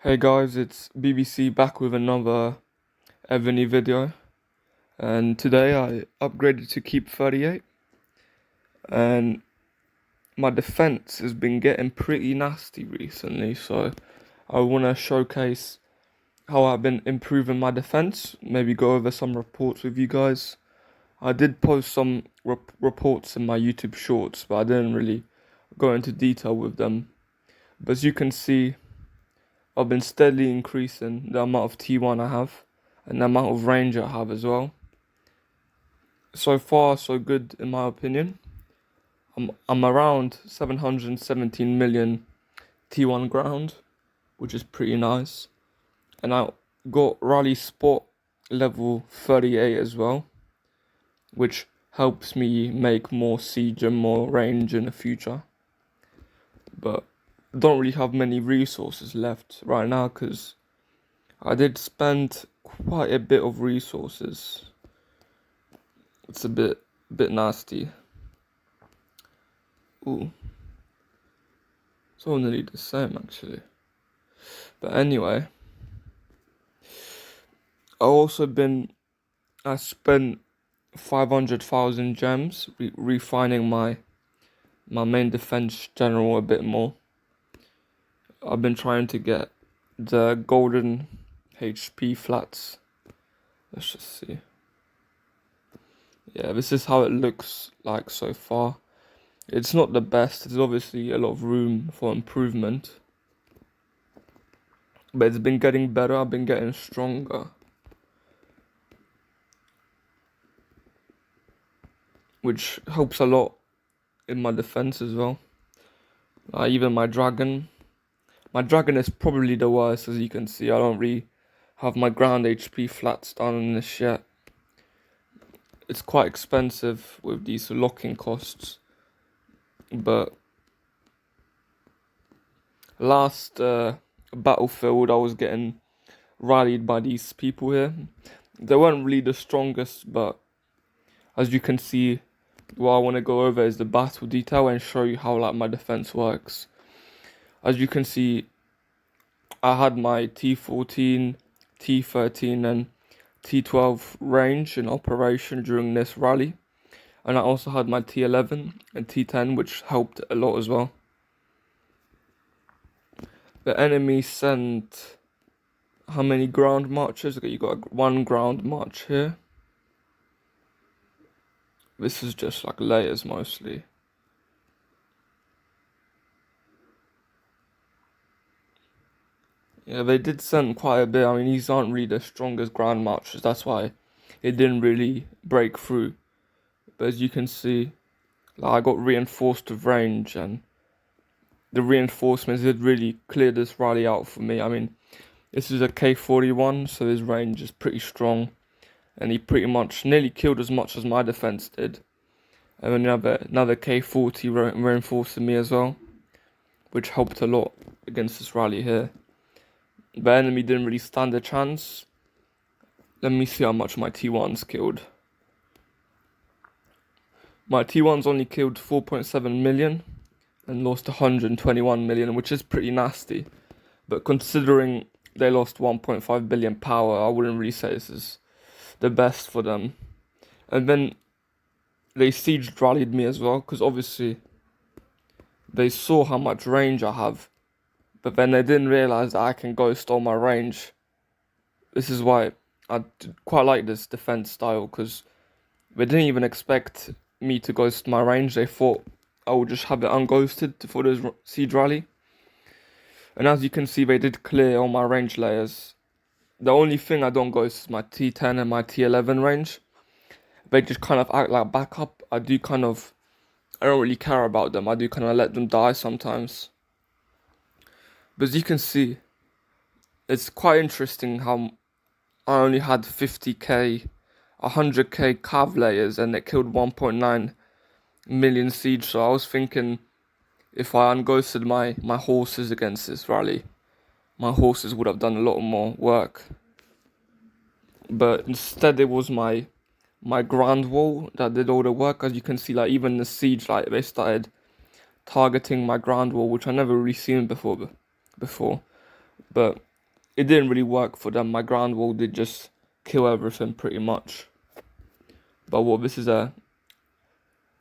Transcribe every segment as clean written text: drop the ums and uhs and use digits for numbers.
Hey guys, it's BBC back with another Evony video, and today I upgraded to keep 38, and my defense has been getting pretty nasty recently, so I want to showcase how I've been improving my defense, maybe go over some reports with you guys. I did post some reports in my YouTube shorts, but I didn't really go into detail with them. But as you can see, I've been steadily increasing the amount of T1 I have and the amount of range I have as well. So far, so good in my opinion. I'm around 717 million T1 ground, which is pretty nice. And I got rally spot level 38 as well, which helps me make more siege and more range in the future. But I don't really have many resources left right now because I did spend quite a bit of resources. It's a bit nasty. Ooh. It's all nearly the same actually. But anyway, I spent 500,000 gems refining my main defense general a bit more. I've been trying to get the golden HP flats. Let's just see. Yeah, this is how it looks like so far. It's not the best. There's obviously a lot of room for improvement. But it's been getting better. I've been getting stronger. Which helps a lot in my defense as well. Even my dragon. My dragon is probably the worst, as you can see. I don't really have my ground HP flats down in this yet. It's quite expensive with these locking costs. But last battlefield I was getting rallied by these people here. They weren't really the strongest, but as you can see, what I want to go over is the battle detail and show you how my defense works. As you can see, I had my T14, T13 and T12 range in operation during this rally. And I also had my T11 and T10, which helped a lot as well. The enemy sent how many ground marches? Okay, you got one ground march here. This is just like layers mostly. Yeah, they did send quite a bit. I mean, these aren't really the strongest ground marches. That's why it didn't really break through. But as you can see, I got reinforced with range, and the reinforcements did really clear this rally out for me. I mean, this is a K41, so his range is pretty strong, and he pretty much nearly killed as much as my defense did. And then you have another K40 reinforcing me as well, which helped a lot against this rally here. The enemy didn't really stand a chance. Let me see how much my T1s killed. My T1s only killed 4.7 million and lost 121 million, which is pretty nasty. But considering they lost 1.5 billion power, I wouldn't really say this is the best for them. And then they siege rallied me as well, because obviously they saw how much range I have. But then they didn't realize that I can ghost all my range. This is why I quite like this defense style, because they didn't even expect me to ghost my range. They thought I would just have it unghosted for this siege rally. And as you can see, they did clear all my range layers. The only thing I don't ghost is my T10 and my T11 range. They just kind of act like backup. I don't really care about them. I do kind of let them die sometimes. But as you can see, it's quite interesting how I only had 50k, 100k cav layers, and it killed 1.9 million siege. So I was thinking, if I unghosted my horses against this rally, my horses would have done a lot more work. But instead it was my ground wall that did all the work. As you can see, even the siege, they started targeting my ground wall, which I never really seen before. But it didn't really work for them. My ground wall did just kill everything pretty much. But what, this is a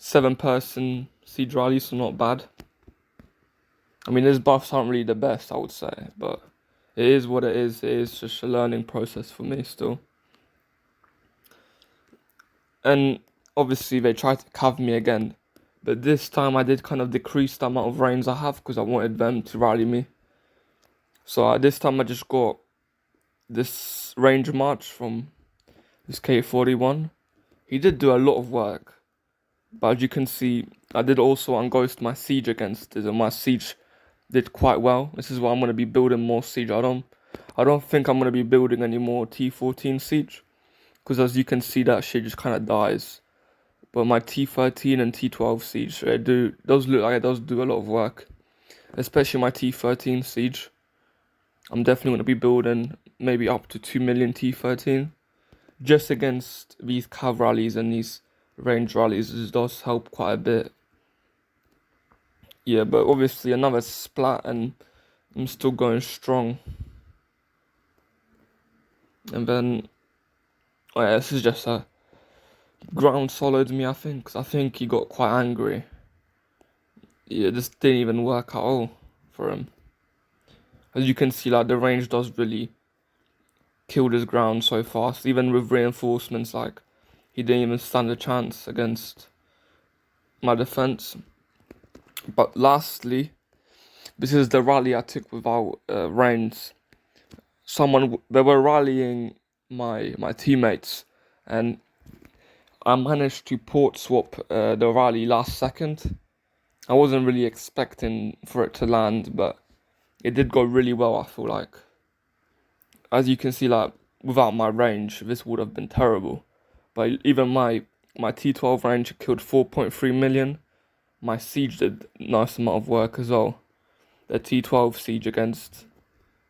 7-person siege rally, so not bad. I mean, his buffs aren't really the best, I would say, but it is what it is. It is just a learning process for me still. And obviously they tried to cav me again, but this time I did kind of decrease the amount of range I have because I wanted them to rally me. So this time I just got this range march from this K41. He did do a lot of work, but as you can see, I did also unghost my siege against it, and my siege did quite well. This is why I'm going to be building more siege. I don't think I'm going to be building any more T14 siege, because as you can see, that shit just kind of dies. But my T13 and T12 siege, those look like it does do a lot of work, especially my T13 siege. I'm definitely going to be building maybe up to 2 million T13 just against these cav rallies and these range rallies. It does help quite a bit. Yeah, but obviously another splat and I'm still going strong. And then, oh yeah, this is just a ground soloed me, I think, because I think he got quite angry. Yeah, this didn't even work at all for him. As you can see, like, the range does really kill this ground so fast. Even with reinforcements, like, he didn't even stand a chance against my defense. But lastly, this is the rally I took without range. They were rallying my teammates, and I managed to port swap the rally last second. I wasn't really expecting for it to land, but it did go really well, I feel like. As you can see, like, without my range, this would have been terrible. But even my T12 range killed 4.3 million. My siege did a nice amount of work as well. The T12 siege against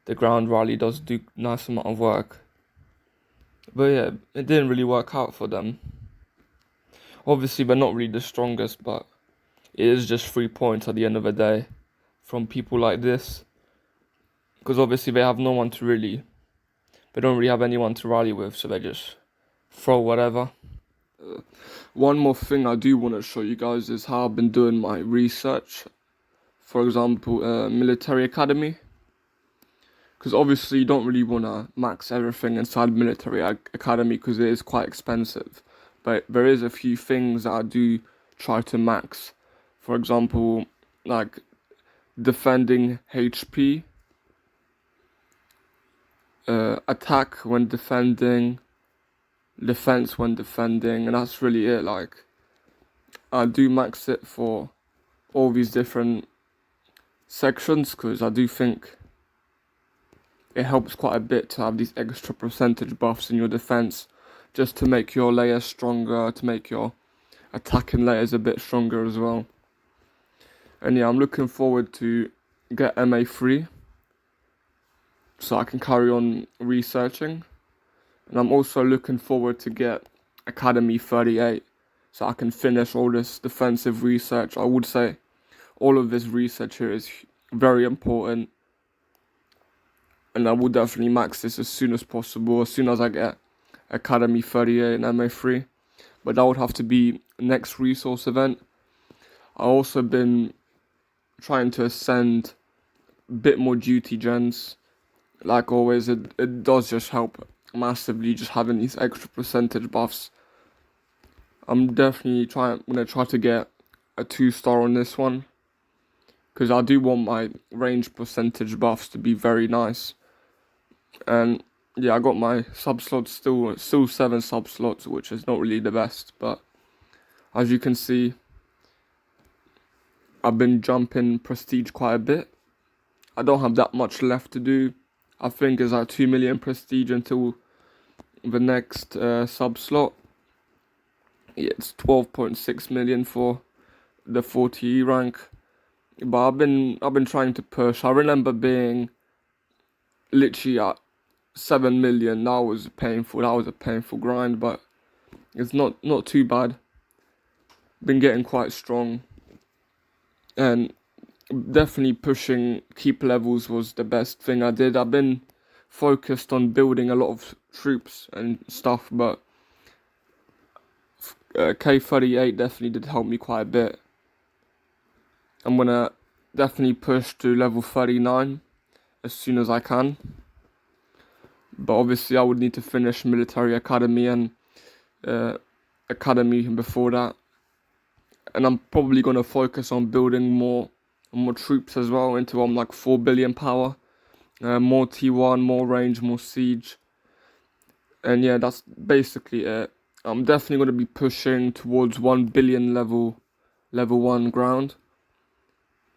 the ground rally does do nice amount of work. But yeah, it didn't really work out for them. Obviously, they're not really the strongest, but it is just 3 points at the end of the day from people like this. Because obviously they have no one to really... They don't really have anyone to rally with, so they just throw whatever. One more thing I do want to show you guys is how I've been doing my research. For example, military academy. Because obviously you don't really want to max everything inside military academy because it is quite expensive. But there is a few things that I do try to max. For example, like defending HP, attack when defending, defense when defending, and that's really it. Like, I do max it for all these different sections because I do think it helps quite a bit to have these extra percentage buffs in your defense, just to make your layers stronger, to make your attacking layers a bit stronger as well. And yeah, I'm looking forward to get MA3 so I can carry on researching. And I'm also looking forward to get Academy 38 so I can finish all this defensive research. I would say all of this research here is very important. And I will definitely max this as soon as possible, as soon as I get Academy 38 and MA3. But that would have to be next resource event. I've also been trying to ascend a bit more duty gens. Like always, it does just help massively, just having these extra percentage buffs. I'm definitely gonna try to get a 2-star on this one, because I do want my range percentage buffs to be very nice. And yeah, I got my sub slots still 7 sub slots, which is not really the best, but as you can see, I've been jumping prestige quite a bit. I don't have that much left to do. I think it's like 2 million prestige until the next sub slot. Yeah, it's 12.6 million for the 40 rank. But I've been trying to push. I remember being literally at 7 million. That was a painful grind, but it's not too bad. Been getting quite strong, and definitely pushing keep levels was the best thing I did. I've been focused on building a lot of troops and stuff, but K38 definitely did help me quite a bit. I'm gonna definitely push to level 39 as soon as I can. But obviously I would need to finish military academy and academy before that. And I'm probably gonna focus on building more troops as well until I'm like 4 billion power. More T1, more range, more siege. And yeah, that's basically it. I'm definitely gonna be pushing towards 1 billion level 1 ground.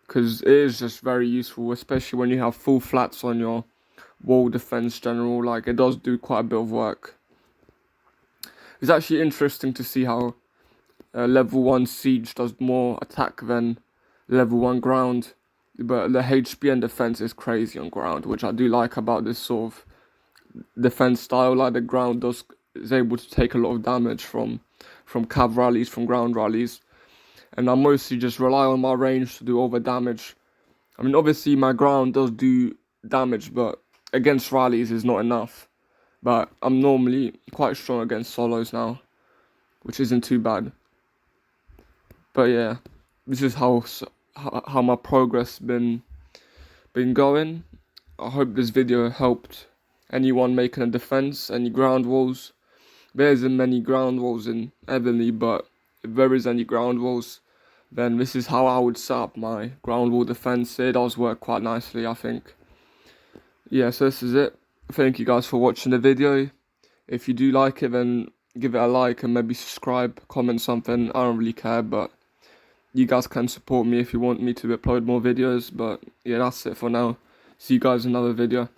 Because it is just very useful, especially when you have full flats on your wall defense general. Like, it does do quite a bit of work. It's actually interesting to see how level 1 siege does more attack than level 1 ground, but the HP and defense is crazy on ground, which I do like about this sort of defense style. Like, the ground is able to take a lot of damage from cav rallies, from ground rallies, and I mostly just rely on my range to do all the damage. I mean, obviously my ground does do damage, but against rallies is not enough. But I'm normally quite strong against solos now, which isn't too bad. But yeah, this is how my progress been going. I hope this video helped anyone making a defense, any ground walls. There isn't many ground walls in Evony, but if there is any ground walls, then this is how I would set up my ground wall defense. It does work quite nicely, I think. Yeah, so this is it. Thank you guys for watching the video. If you do like it, then give it a like and maybe subscribe, comment something. I don't really care, but you guys can support me if you want me to upload more videos. But yeah, that's it for now. See you guys in another video.